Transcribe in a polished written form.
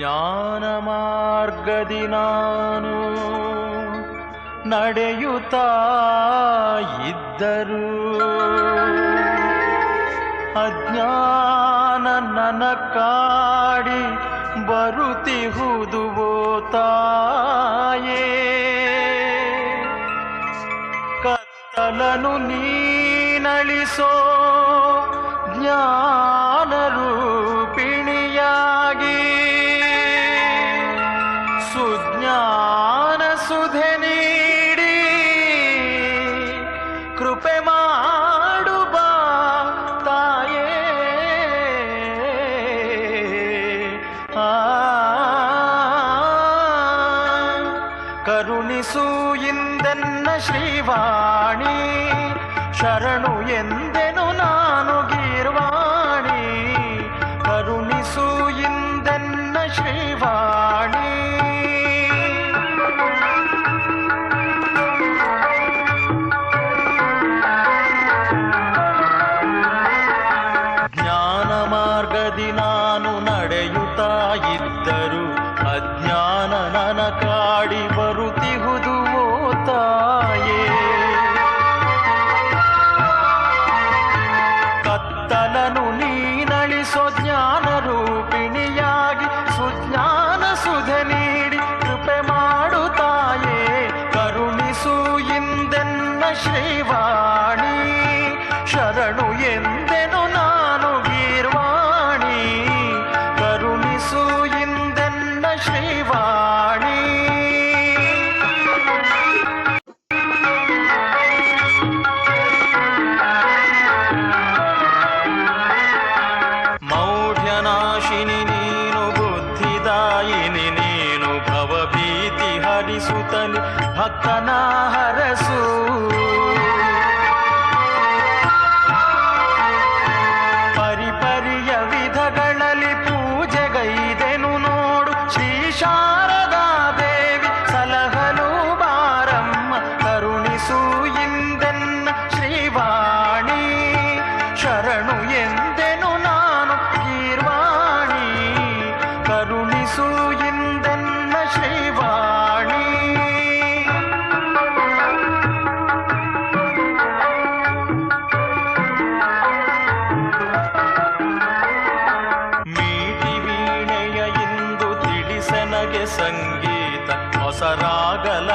ಜ್ಞಾನ ಮಾರ್ಗದಿ ನಾನು ನಡೆಯುತ್ತಾ ಇದ್ದರು ಅಜ್ಞಾನ ನನ್ನ ಕಾಡಿ ಬರುತ್ತಿಹುದುವೋ ತಾಯೇ ಕತ್ತಲನು ನೀನಳಿಸೋ ಜ್ಞಾನ ರೂಪಿಣಿಯಾಗಿ ಸುಜ್ಞಾನ ಸುಧೆ ನೀಡಿ ಕೃಪೆ ಮಾಡು ಬಾ ತಾಯೇ ಕರುಣಿಸು ಇಂದೆನ್ನ ಶ್ರೀವಾಣಿ ಶರಣು ಎಂದೆನು ನಾನು ಗೀರ್ವಾಣಿ ಕರುಣಿಸು ಇಂದೆನ್ನ ಶ್ರೀವಾಣಿ ಜ್ಞಾನ ಮಾರ್ಗದಿ ನಾನು ನಡೆಯುತ್ತಾ ಇದ್ದರು ಅಜ್ಞಾನ ನನ್ನ ಕಾಡಿ ಬರುತ್ತಿಹುದು ಓ ತಾಯೇ ಕತ್ತಲನು ನೀನಳಿಸೋ ಜ್ಞಾನ ರೂಪಿಣಿಯಾಗಿ ಸುಜ್ಞಾನ ಸುಧೆ ನೀಡಿ ಕೃಪೆ ಮಾಡು ತಾಯೇ ಕರುಣಿಸು ಇಂದೆನ್ನ ಶ್ರೀವಾಣಿ ಶರಣು ಎಂದೆನು ನಾನು ಗೀರ್ವಾಣಿ ಕರುಣಿಸು ಇಂದೆನ್ನ ಶ್ರೀವಾಣಿ ಮೌಢ್ಯನಾಶಿನಿ ನೀನು ಬುದ್ಧಿದಾಯಿನಿ ನೀನು ಭವಭೀತಿ ಹರಿಸುತ್ತಲಿ ಭಕ್ತನ ಹರಸು ಪರಿಪರಿಯ ವಿಧಗಳಲ್ಲಿ ಪೂಜೆಗೈದೆನು ನೋಡು ಶ್ರೀ ಶಾರದಾ ದೇವಿ ಸಲಹಲು ಬಾರಮ್ಮ ಕರುಣಿಸು ಇಂದೆನ್ನ ಶ್ರೀವಾಣಿ ಶರಣು ಎಂದೆನು ನಾನು ಗೀರ್ವಾಣಿ ಕರುಣಿಸು ಇಂದೆನ್ನ ಶ್ರೀವಾಣಿ ಮೀಟಿ ವೀಣೆಯ ಇಂದು ತಿಳಿಸೆನಗೆ ಸಂಗೀತ ಹೊಸರಾಗಲ